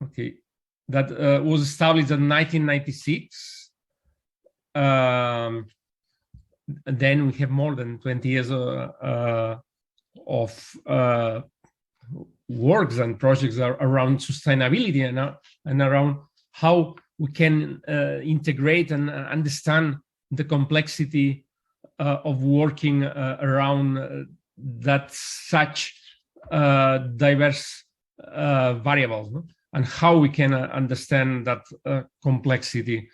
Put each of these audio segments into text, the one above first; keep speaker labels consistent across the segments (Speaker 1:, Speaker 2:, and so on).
Speaker 1: okay, that was established in 1996. Then we have more than 20 years of works and projects around sustainability and around how we can integrate and understand the complexity of working around that such diverse variables, no? And how we can understand that complexity.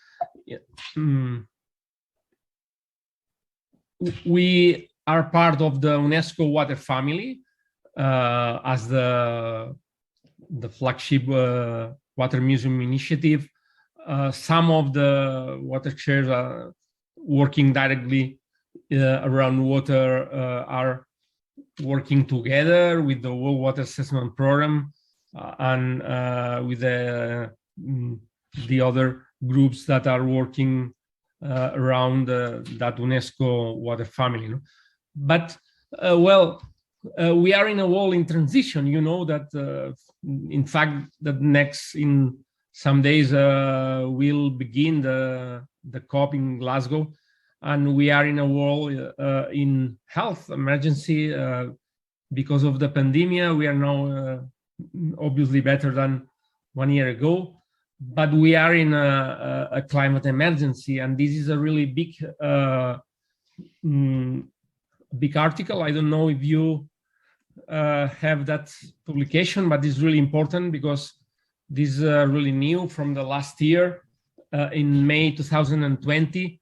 Speaker 1: We are part of the UNESCO water family as the flagship water museum initiative. Some of the water chairs are working directly around water are working together with the World Water Assessment Program and with the other groups that are working around that UNESCO water family. No? But we are in a world in transition. You know that in fact that next in some days we'll begin the COP in Glasgow, and we are in a world in health emergency because of the pandemic. We are now obviously better than 1 year ago, but we are in a climate emergency, and this is a really big big article. I don't know if you have that publication, but it's really important because this is really new from the last year in May 2020,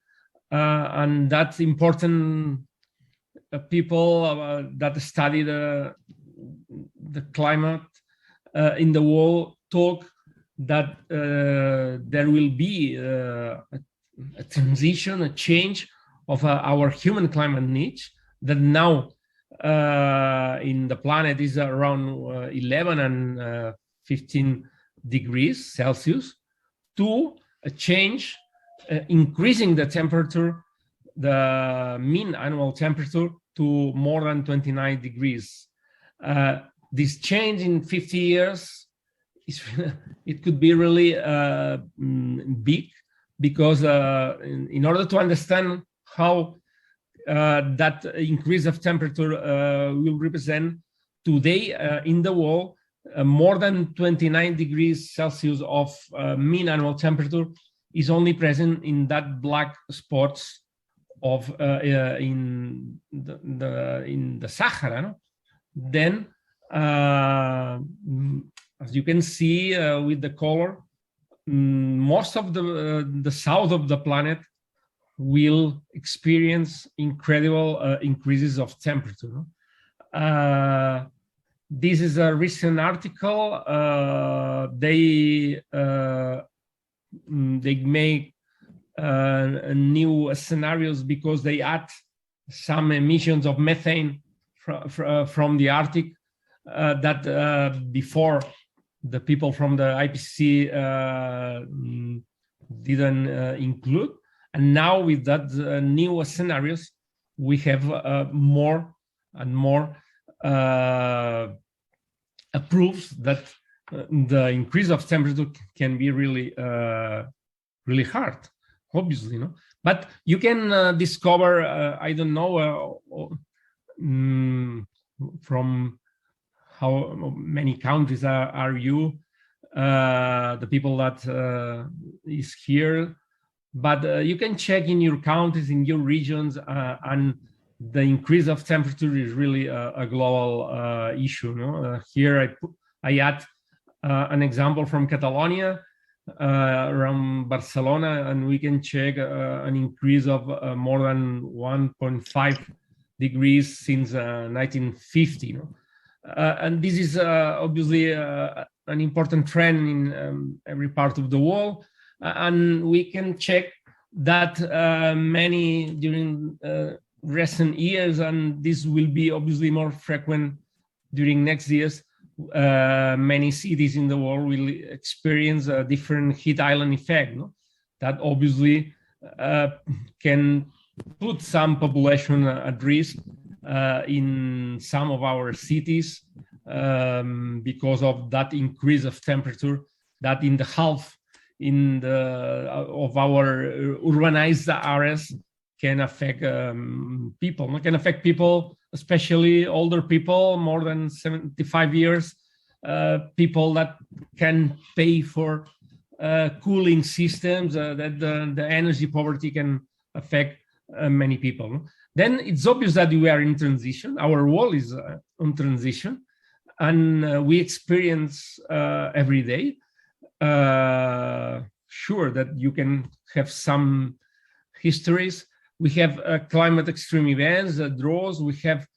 Speaker 1: and that's important. People that study the climate in the world talk that there will be a transition, a change of our human climate niche that now in the planet is around 11 and 15 degrees Celsius, to a change increasing the temperature, the mean annual temperature, to more than 29 degrees. This change in 50 years, it could be really big, because in order to understand how that increase of temperature will represent today in the world, more than 29 degrees Celsius of mean annual temperature is only present in that black spots of in the Sahara. No? Then, as you can see with the color, most of the south of the planet will experience incredible increases of temperature. No? This is a recent article. They make new scenarios because they add some emissions of methane from the Arctic that before the people from the IPCC didn't include. And now with that new scenarios, we have more and more proofs that the increase of temperature can be really, really hard, obviously. No? But you can discover, I don't know, from how many countries are you, the people that is here, but you can check in your countries, in your regions, and the increase of temperature is really a global issue. No? Here I add an example from Catalonia, around Barcelona, and we can check an increase of more than 1.5 degrees since 1950. No? And this is obviously an important trend in every part of the world. And we can check that many during recent years, and this will be obviously more frequent during next years, many cities in the world will experience a different heat island effect. No? That obviously can put some population at risk in some of our cities because of that increase of temperature that in the half of our urbanized areas can affect people. It can affect people, especially older people, more than 75 years, people that can pay for cooling systems, that the energy poverty can affect many people. Then it's obvious that we are in transition. Our world is on transition, and we experience every day. Sure that you can have some histories. We have climate extreme events, droughts. We have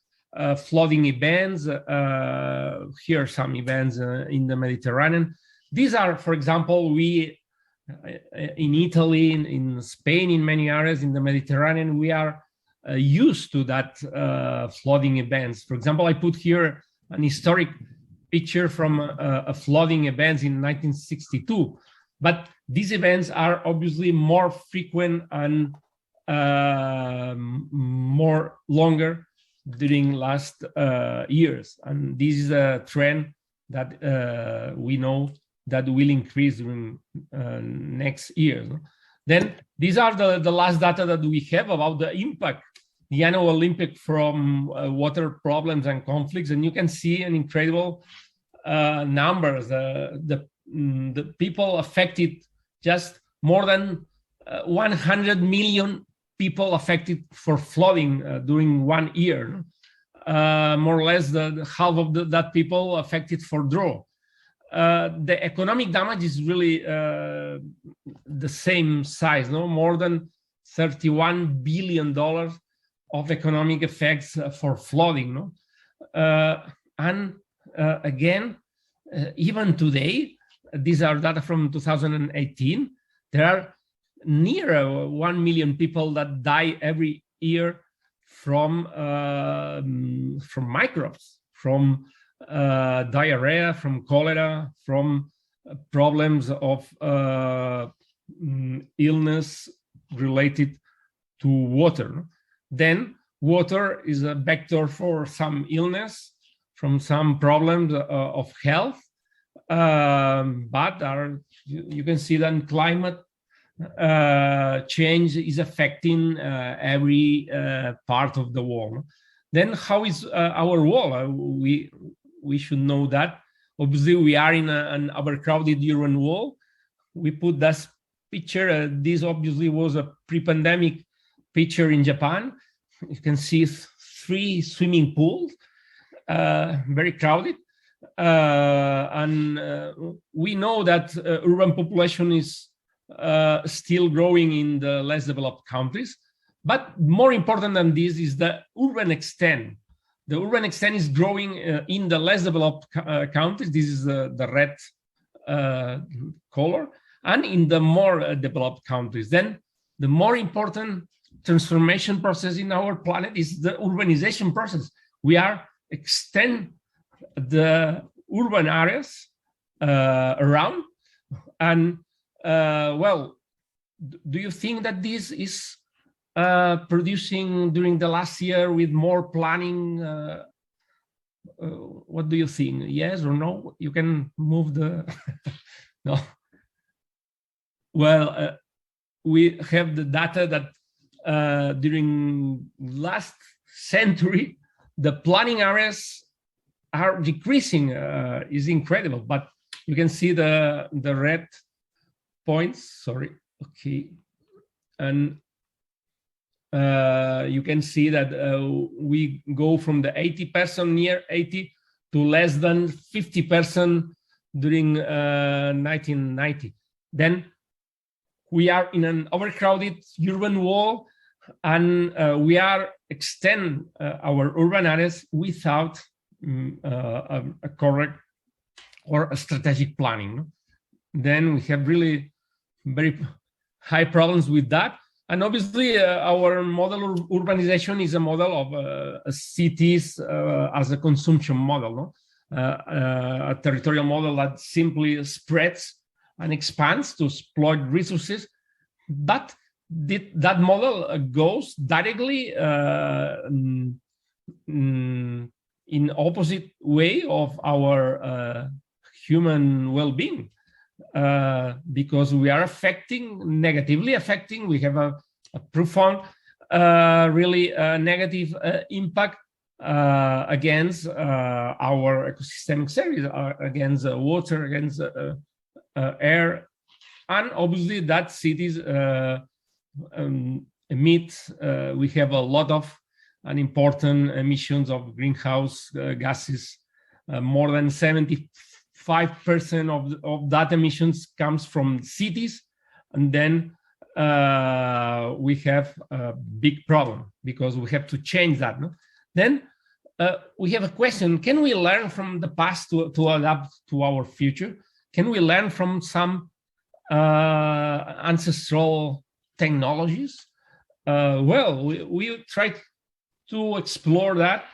Speaker 1: flooding events. Here are some events in the Mediterranean. These are, for example, we in Italy, in Spain, in many areas in the Mediterranean, we are used to that flooding events. For example, I put here an historic picture from a flooding event in 1962. But these events are obviously more frequent and more longer during last years. And this is a trend that we know that will increase during next years. Then these are the last data that we have about the impact, the annual impact from water problems and conflicts. And you can see an incredible numbers. The people affected, just more than 100 million people affected for flooding during 1 year. More or less the half of that people affected for drought. The economic damage is really the same size, no? More than $31 billion of economic effects for flooding, no? And again, even today, these are data from 2018, there are near 1 million people that die every year from microbes, from diarrhea, from cholera, from problems of illness related to water. Then water is a vector for some illness, from some problems of health, but you can see that climate change is affecting every part of the world. Then how is our world? We should know that. Obviously, we are in an overcrowded urban world. We put this picture. This obviously was a pre-pandemic picture in Japan. You can see 3 swimming pools, very crowded. And we know that urban population is still growing in the less developed countries. But more important than this is the urban extent. The urban extent is growing in the less developed countries. This is the red color. And in the more developed countries. Then the more important transformation process in our planet is the urbanization process. We are extend the urban areas around. And well, do you think that this is producing during the last year with more planning? What do you think? Yes or no? You can move the no. Well, we have the data that during last century, the planning areas are decreasing. Is incredible, but you can see the red points. Sorry, okay, and you can see that we go from the 80%, near 80, to less than 50% during 1990. Then we are in an overcrowded urban world, and we are extend our urban areas without a correct or a strategic planning. Then we have really very high problems with that. And obviously, our model of urbanization is a model of cities as a consumption model, no? A territorial model that simply spreads and expands to exploit resources. But that model goes directly in opposite way of our human well-being. because we are negatively affecting. We have a profound, really negative impact against our ecosystemic service, against water, against air, and obviously that cities emit. We have a lot of important emissions of greenhouse gases. More than 75% of that emissions comes from cities, and then we have a big problem because we have to change that. No? Then we have a question: can we learn from the past to adapt to our future? Can we learn from some ancestral technologies? Well, we tried to explore that,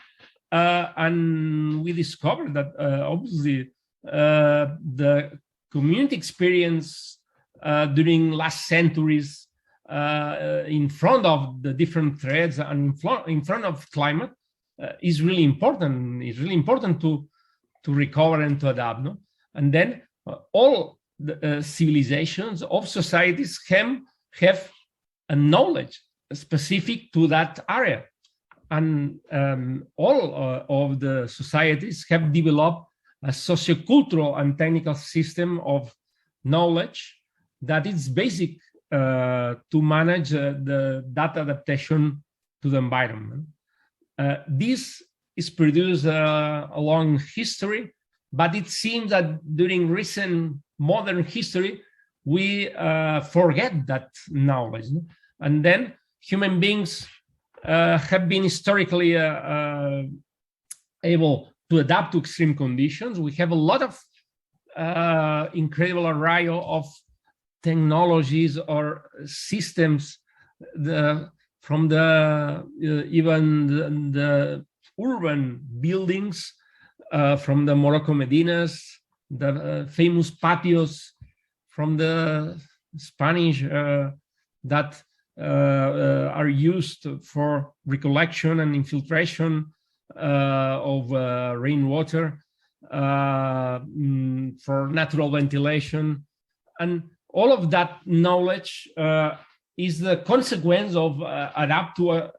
Speaker 1: and we discovered that obviously the community experience during last centuries in front of the different threats and in front of climate is really important. It's really important to recover and to adapt. No? And then all the civilizations of societies have a knowledge specific to that area. And all of the societies have developed a sociocultural and technical system of knowledge that is basic to manage that adaptation to the environment. This is produced along history, but it seems that during recent modern history, we forget that knowledge. And then human beings have been historically able to adapt to extreme conditions. We have a lot of incredible array of technologies or systems from even the urban buildings, from the Morocco Medinas, the famous patios from the Spanish that are used for recollection and infiltration of rainwater, for natural ventilation. And all of that knowledge is the consequence of adapt to a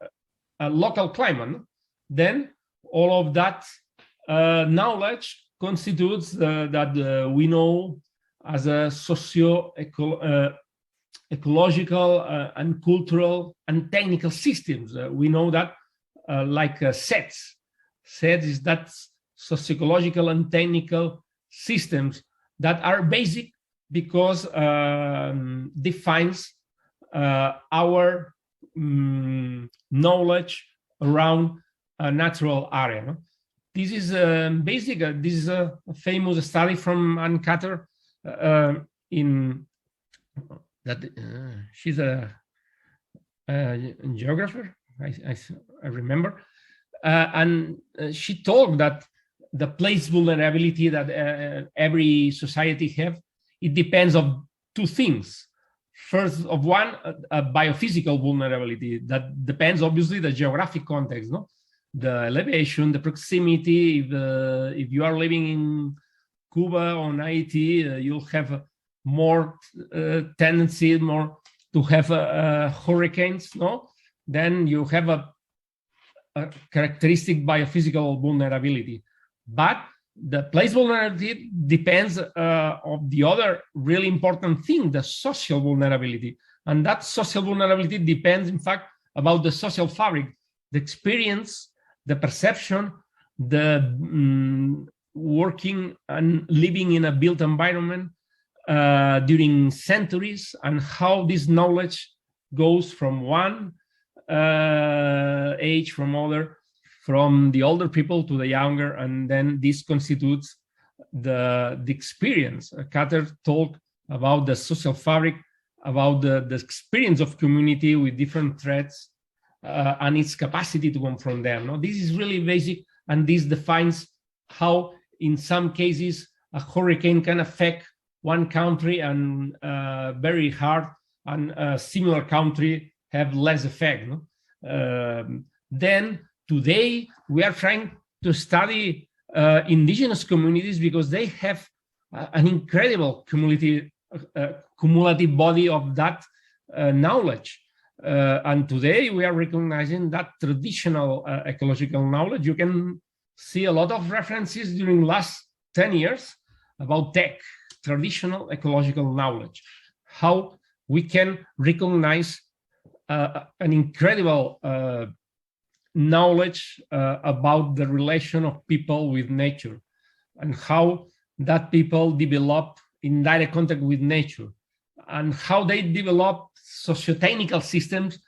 Speaker 1: local climate. Then all of that knowledge constitutes that we know as a ecological and cultural and technical systems. We know that like sets. Sets is that sociological and technical systems that are basic because defines our knowledge around a natural area. No? This is basic. This is a famous study from Ann Carter in that she's a geographer, I remember, and she told that the place vulnerability that every society have, it depends on two things. First of one, a biophysical vulnerability that depends obviously the geographic context, no, the elevation, the proximity. If you are living in Cuba or Haiti, you'll have more tendency to have hurricanes, no? Then you have a characteristic biophysical vulnerability. But the place vulnerability depends of the other really important thing, the social vulnerability. And that social vulnerability depends, in fact, about the social fabric, the experience, the perception, the working and living in a built environment during centuries, and how this knowledge goes from one age from other, from the older people to the younger, and then this constitutes the experience. Carter talked about the social fabric, about the experience of community with different threats and its capacity to confront them. No? This is really basic, and this defines how, in some cases, a hurricane can affect one country and very hard, and a similar country have less effect. No? Then today we are trying to study indigenous communities because they have an incredible cumulative body of that knowledge. And today we are recognizing that traditional ecological knowledge. You can see a lot of references during last 10 years about tech, traditional ecological knowledge, how we can recognize an incredible knowledge about the relation of people with nature and how that people develop in direct contact with nature and how they develop socio-technical systems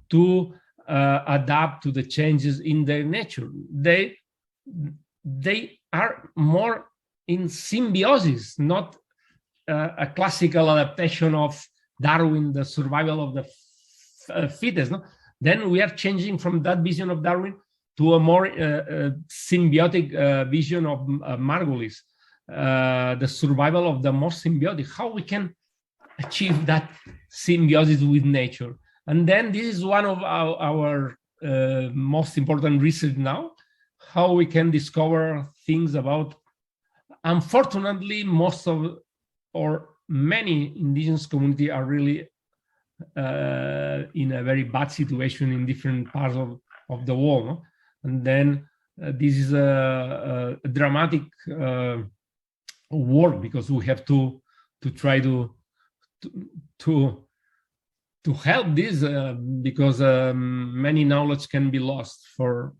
Speaker 1: to adapt to the changes in their nature. They are more in symbiosis, not a classical adaptation of Darwin, the survival of the fittest. No? Then we are changing from that vision of Darwin to a more symbiotic vision of Margulis, the survival of the most symbiotic, how we can achieve that symbiosis with nature. And then this is one of our most important research now, how we can discover things about, unfortunately, most of or many indigenous community are really in a very bad situation in different parts of the world. No? And then this is a dramatic work because we have to try to help this because many knowledge can be lost for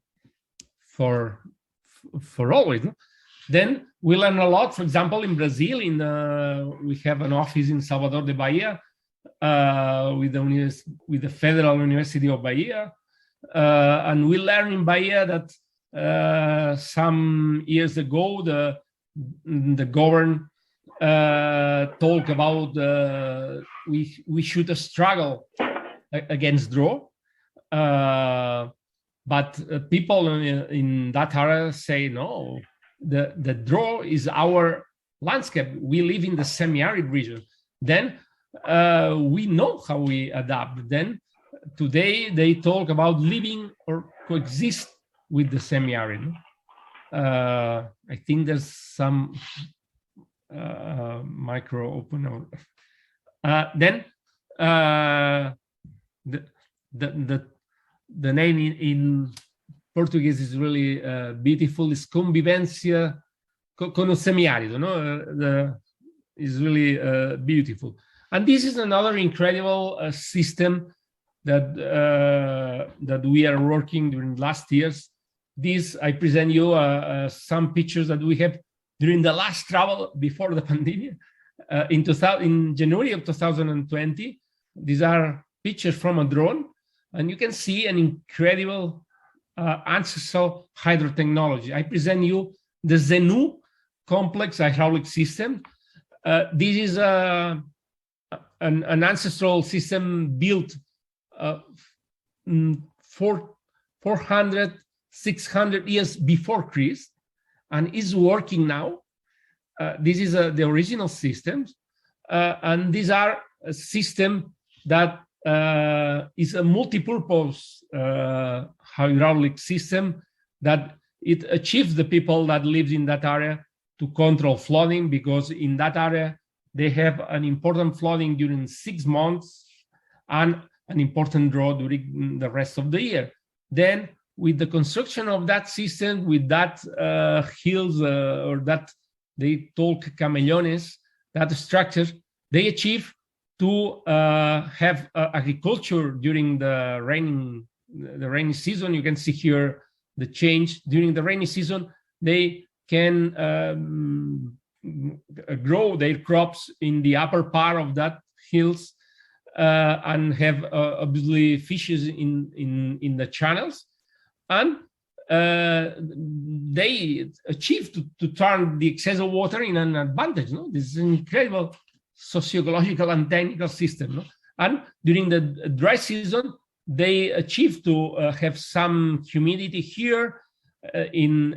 Speaker 1: always. No? Then we learn a lot. For example, in Brazil, we have an office in Salvador de Bahia with the Federal University of Bahia, and we learn in Bahia that some years ago the government talk about we should struggle against drought, but people in that area say no. The drought is our landscape. We live in the semi-arid region. Then we know how we adapt. Then today they talk about living or coexist with the semi-arid. I think there's some micro open. Then the name in Portuguese is really beautiful. It's convivência con o semiárido. No, is really beautiful. And this is another incredible system that we are working during last years. This I present you some pictures that we have during the last travel before the pandemic in January of 2020. These are pictures from a drone, and you can see an incredible ancestral hydrotechnology. I present you the Zenu complex hydraulic system. This is an ancestral system built 400, 600 years before Christ, and is working now. This is the original systems, and these are a system that is a multi-purpose hydraulic system that it achieves the people that live in that area to control flooding, because in that area they have an important flooding during 6 months and an important drought during the rest of the year. Then with the construction of that system, with that hills or that they talk camellones, that structure, they achieve to have agriculture during the rainy season. You can see here the change. During the rainy season, they can grow their crops in the upper part of that hills and have obviously fishes in the channels. And they achieve to turn the excess of water in an advantage. No? This is an incredible sociological and technical system. No? And during the dry season, they achieve to have some humidity here in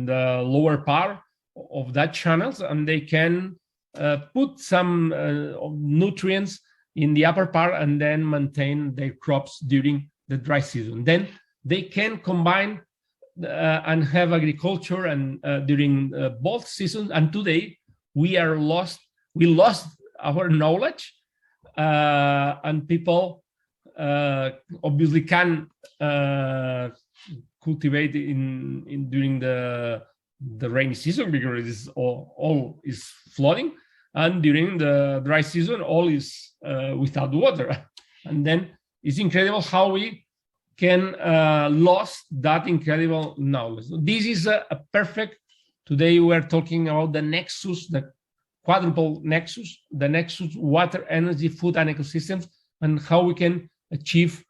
Speaker 1: the lower part of that channels, and they can put some nutrients in the upper part and then maintain their crops during the dry season. Then they can combine and have agriculture and during both seasons. And today we lost our knowledge, and people obviously can cultivate in during the rainy season, because it is all is flooding, and during the dry season all is without water. And then it's incredible how we can lost that incredible knowledge. This is a perfect. Today we're talking about the nexus, the quadruple nexus, the nexus: water, energy, food, and ecosystems, and how we can achieve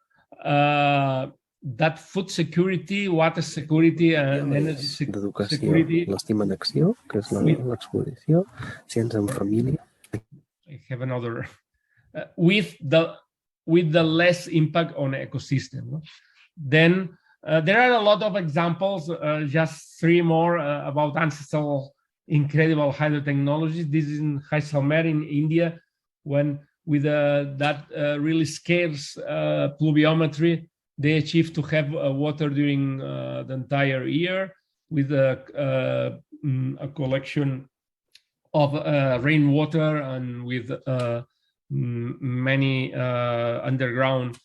Speaker 1: that food security, water security, and energy security.
Speaker 2: L'estima en acció, que és l'exposició, ciència en família.
Speaker 1: I have another with the less impact on ecosystem. No? Then there are a lot of examples, just three more about Ancestral incredible hydrotechnologies. This is in Jaisalmer in India, when with that really scarce pluviometry, they achieved to have water during the entire year, with a collection of rainwater, and with many underground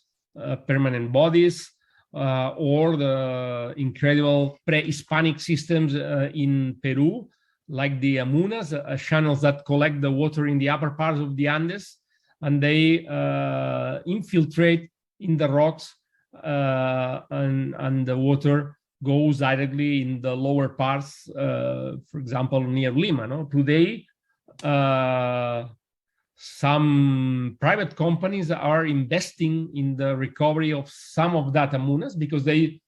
Speaker 1: permanent bodies, or the incredible pre-Hispanic systems in Peru, like the Amunas, channels that collect the water in the upper parts of the Andes, and they infiltrate in the rocks, and the water goes directly in the lower parts, for example, near Lima. No? Today, some private companies are investing in the recovery of some of that Amunas, because they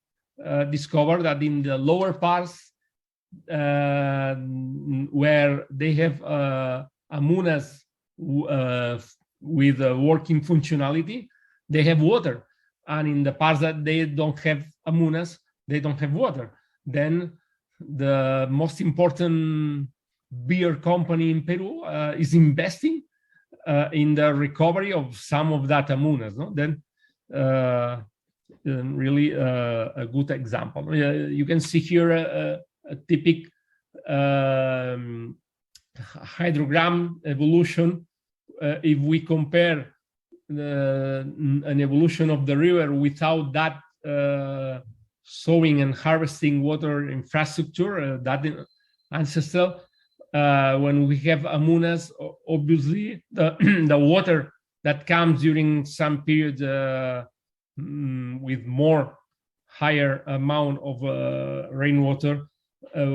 Speaker 1: discover that in the lower parts, where they have Amunas with working functionality, they have water. And in the parts that they don't have Amunas, they don't have water. Then the most important beer company in Peru is investing in the recovery of some of that Amunas. No? Then really a good example. You can see here a typical hydrogram evolution. If we compare an evolution of the river without that sowing and harvesting water infrastructure, that ancestral, when we have Amunas, obviously the water that comes during some period with more higher amount of rainwater,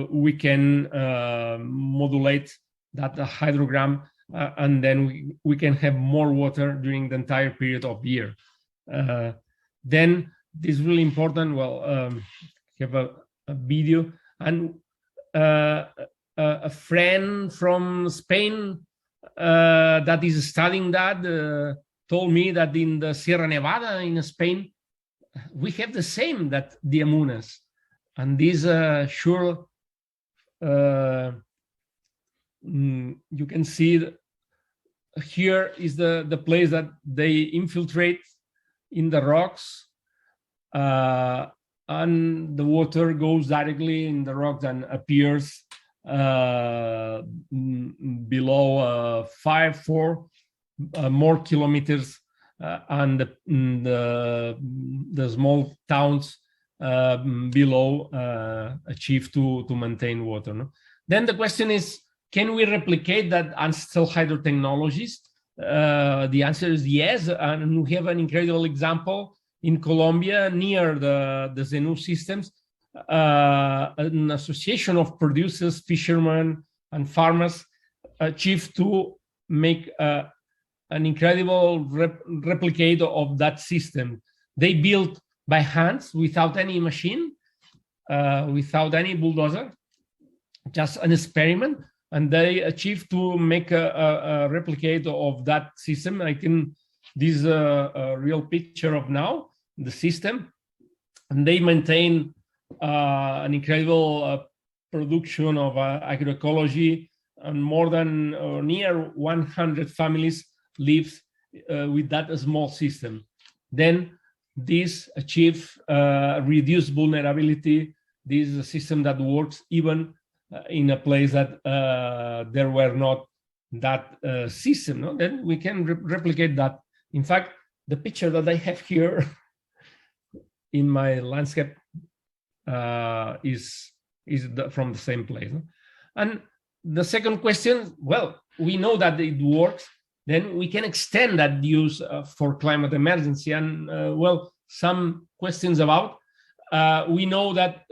Speaker 1: we can modulate that hydrogram, and then we can have more water during the entire period of the year. Then this is really important. Well, have a video, and a friend from Spain that is studying that told me that in the Sierra Nevada in Spain, we have the same, that the Amunas. And this sure, you can see here is the place that they infiltrate in the rocks, and the water goes directly in the rocks and appears below 4 more kilometers, and the small towns below achieve to maintain water. No? Then the question is, can we replicate that ancestral hydrotechnologies? The answer is yes, and we have an incredible example in Colombia near the Zenu systems, an association of producers, fishermen, and farmers achieved to make an incredible replicate of that system. They built by hands, without any machine, without any bulldozer, just an experiment, and they achieved to make a replicate of that system. I think this is a real picture of now the system, and they maintain an incredible production of agroecology, and more than near 100 families live with that small system. Then this achieve reduced vulnerability this is a system that works even in a place that there were not that system. No? Then we can replicate that. In fact, the picture that I have here in my landscape is from the same place. No? And the second question, well, we know that it works, then we can extend that use for climate emergency. And well, some questions about, we know that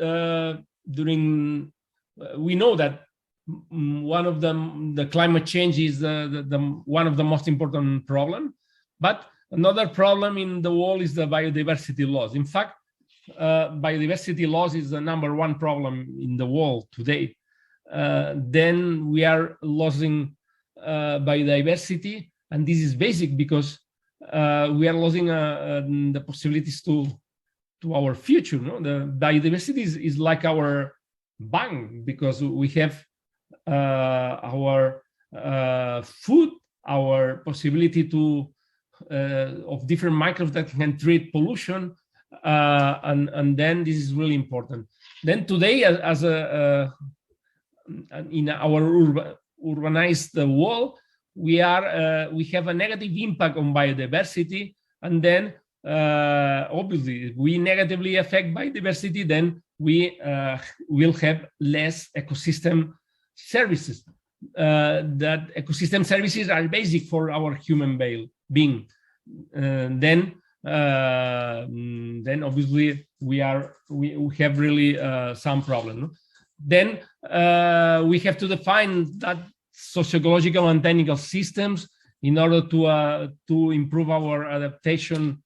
Speaker 1: one of the climate change is one of the most important problem, but another problem in the world is the biodiversity loss. In fact, biodiversity loss is the #1 problem in the world today. Then we are losing biodiversity, and this is basic because we are losing the possibilities to our future. No? The biodiversity is like our bank, because we have our food, our possibility to of different microbes that can treat pollution, and then this is really important. Then today, as in our urbanized world, we have a negative impact on biodiversity, and then obviously if we negatively affect biodiversity, then we will have less ecosystem services. That ecosystem services are basic for our human being. Then obviously we have really some problem. No? Then we have to define that sociological and technical systems in order to improve our adaptation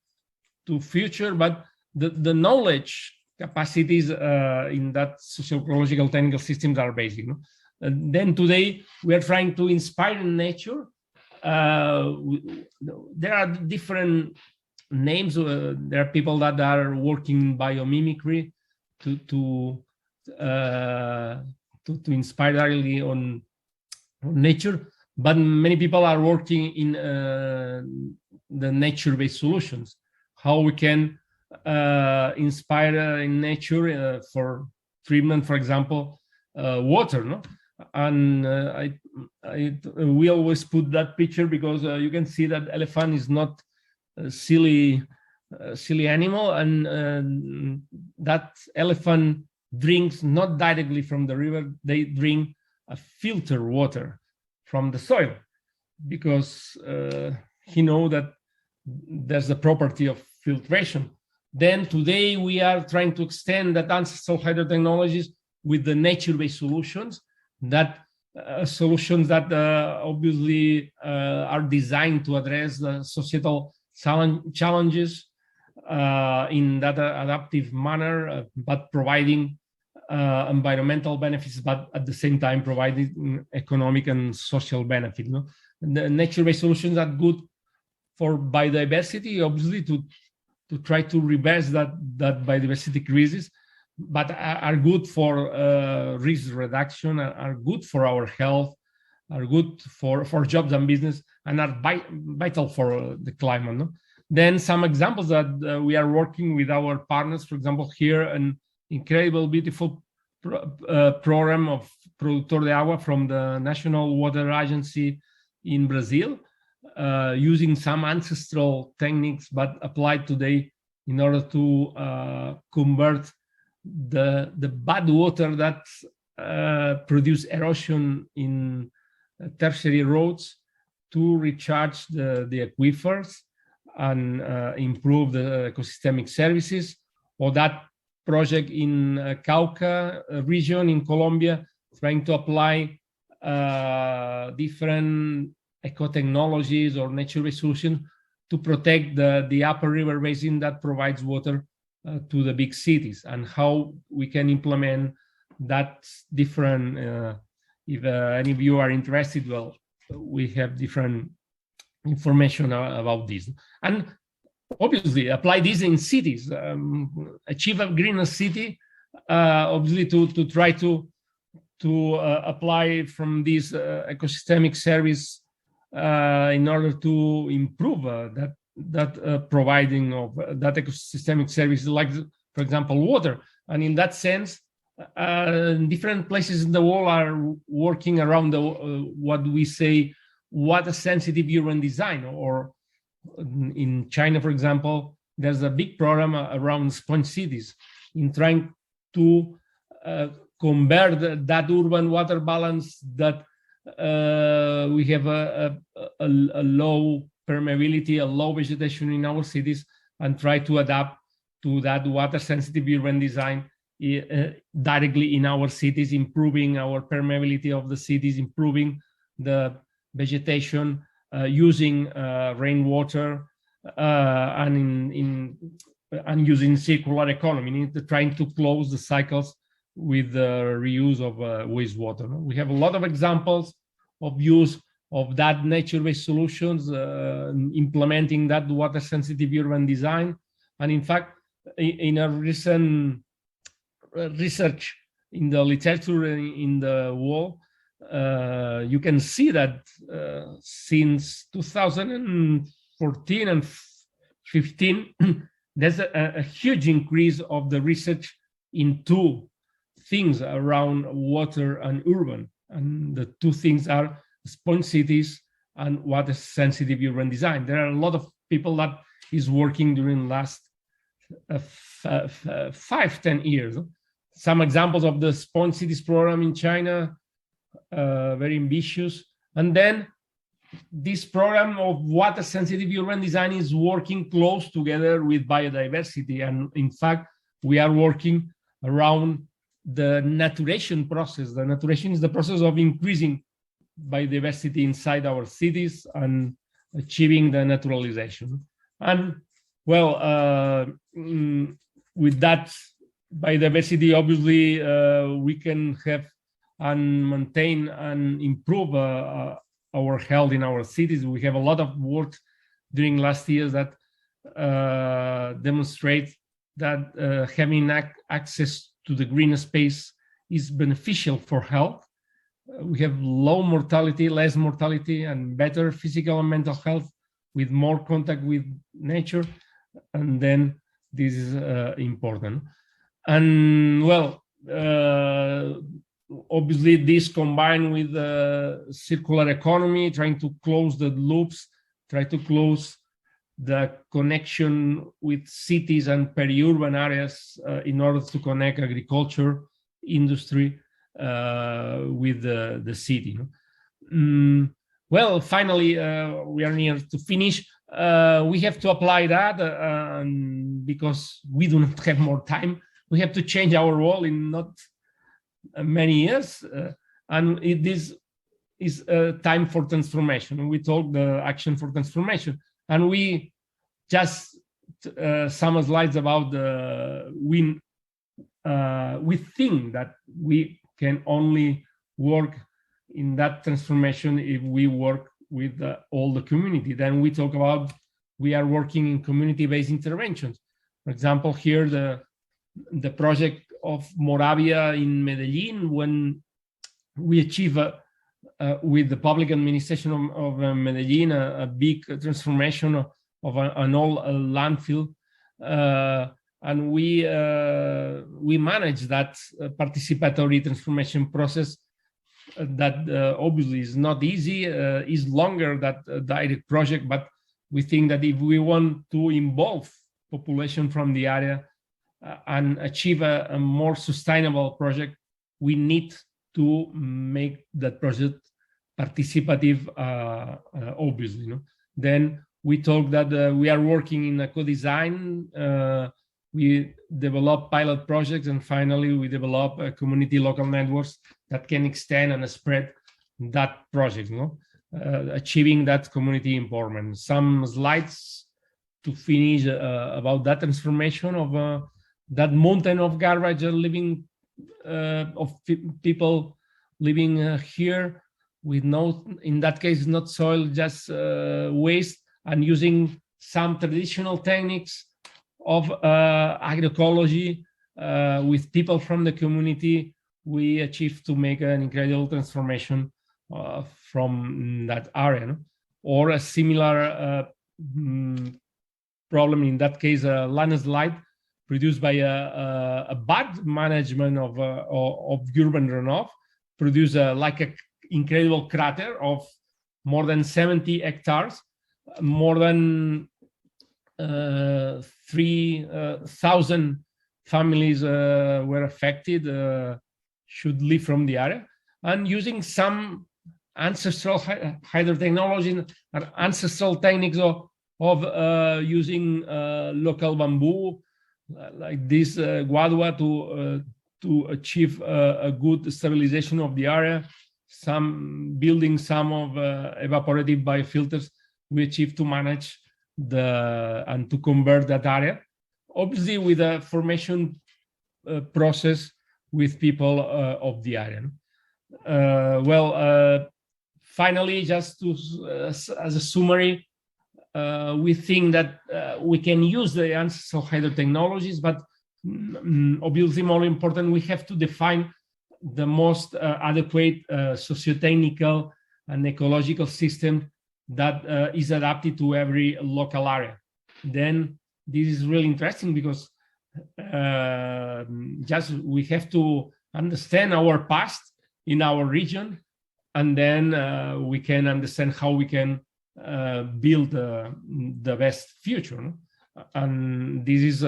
Speaker 1: to future. But the knowledge capacities in that sociological technical systems are basic. No? And then today we are trying to inspire nature. There are different names. There are people that are working in biomimicry to inspire directly on nature, but many people are working in the nature-based solutions. How we can inspire in nature for treatment, for example, water. No, and we always put that picture because you can see that elephant is not a silly animal, and that elephant drinks not directly from the river. They drink a filtered water from the soil, because he knows that there's the property of filtration. Then today we are trying to extend that ancestral hydrotechnologies with the nature-based solutions, that solutions that obviously are designed to address the societal challenges in that adaptive manner, but providing environmental benefits, but at the same time providing economic and social benefit. No? The nature-based solutions are good for biodiversity, obviously, to try to reverse that biodiversity crisis, but are good for risk reduction, are good for our health, are good for jobs and business, and are vital for the climate. No? Then some examples that we are working with our partners, for example, here an incredible, beautiful program of Produtor de Agua from the National Water Agency in Brazil, using some ancestral techniques, but applied today in order to convert the bad water that produce erosion in tertiary roads to recharge the aquifers and improve the ecosystemic services. Or that project in Cauca region in Colombia, trying to apply different ecotechnologies or nature-based solutions to protect the upper river basin that provides water to the big cities, and how we can implement that different. If any of you are interested, well, we have different information about this, and obviously apply this in cities, achieve a greener city, obviously to try to apply from this ecosystemic service in order to improve that providing of that ecosystemic service, like, for example, water. And in that sense, different places in the world are working around the what we say water sensitive urban design, or in China, for example, there's a big program around sponge cities in trying to convert that urban water balance that we have a low permeability, a low vegetation in our cities, and try to adapt to that water sensitive urban design directly in our cities, improving our permeability of the cities, improving the vegetation, using rainwater, and using circular economy, trying to close the cycles with the reuse of wastewater. We have a lot of examples of use of that nature-based solutions, implementing that water-sensitive urban design. And in fact, in a recent research in the literature in the world, you can see that since 2014 and 15, there's a huge increase of the research in two things around water and urban. And the two things are sponge cities and water sensitive urban design. There are a lot of people that is working during the last 5-10 years. Some examples of the sponge cities program in China, very ambitious. And then this program of water sensitive urban design is working close together with biodiversity. And in fact, we are working around the naturation process. The naturation is the process of increasing biodiversity inside our cities and achieving the naturalization. And well, with that biodiversity, obviously, we can have and maintain and improve our health in our cities. We have a lot of work during last years that demonstrate that having access to the green space is beneficial for health. We have low mortality, less mortality, and better physical and mental health with more contact with nature. And then this is important. And well, obviously this combined with the circular economy, trying to close the loops, try to close the connection with cities and peri-urban areas in order to connect agriculture, industry with the city. Well, finally, we are near to finish. We have to apply that because we do not have more time. We have to change our role in not many years, and this is a time for transformation. We talk the action for transformation, and we just some slides about the we think that we can only work in that transformation if we work with all the community. Then we talk about we are working in community-based interventions. For example, here the project of Moravia in Medellin, when we achieve with the public administration of Medellin a big transformation of an old landfill, and we manage that participatory transformation process that obviously is not easy, is longer than a direct project, but we think that if we want to involve population from the area and achieve a more sustainable project, we need to make that project participative, obviously. Then we talk that we are working in a co-design, we develop pilot projects, and finally we develop community local networks that can extend and spread that project, achieving that community empowerment. Some slides to finish about that transformation of that mountain of garbage living of people living here with no, in that case, not soil, just waste, and using some traditional techniques of agroecology with people from the community, we achieved to make an incredible transformation from that area. Or a similar problem, in that case, a landslide, produced by a bad management of urban runoff, produce like an incredible crater of more than 70 hectares, more than 3,000 families were affected, should leave from the area. And using some ancestral hydrotechnology and ancestral techniques of using local bamboo, like this guadua, to achieve a good stabilization of the area, building some of evaporative biofilters, we achieve to manage and to convert that area, obviously with a formation process with people of the area. Finally, just as a summary, we think that we can use the ancestral hydrotechnologies, but obviously more important, we have to define the most adequate socio-technical and ecological system that is adapted to every local area. Then this is really interesting because just we have to understand our past in our region, and then we can understand how we can build the best future. No? And this is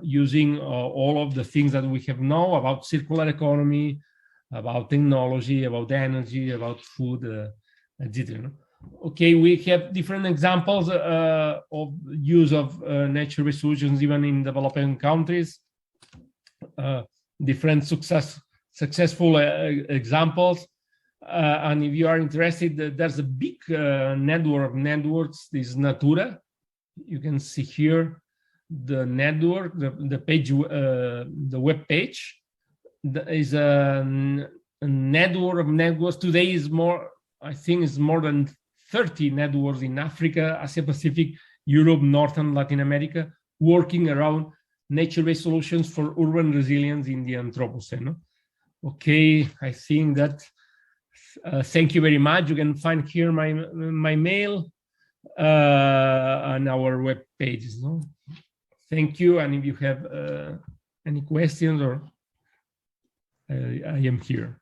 Speaker 1: using all of the things that we have know about circular economy, about technology, about energy, about food, etc. No? Okay, we have different examples of use of natural resources even in developing countries. Different successful examples. And if you are interested, there's a big network of networks. This is Natura. You can see here the network, the page, the web page. There is a network of networks. Today is more, I think, is more than 30 networks in Africa, Asia Pacific, Europe, North and Latin America, working around nature-based solutions for urban resilience in the Anthropocene. Okay, I think that. Thank you very much. You can find here my mail on our web pages. No? Thank you. And if you have any questions, or I am here.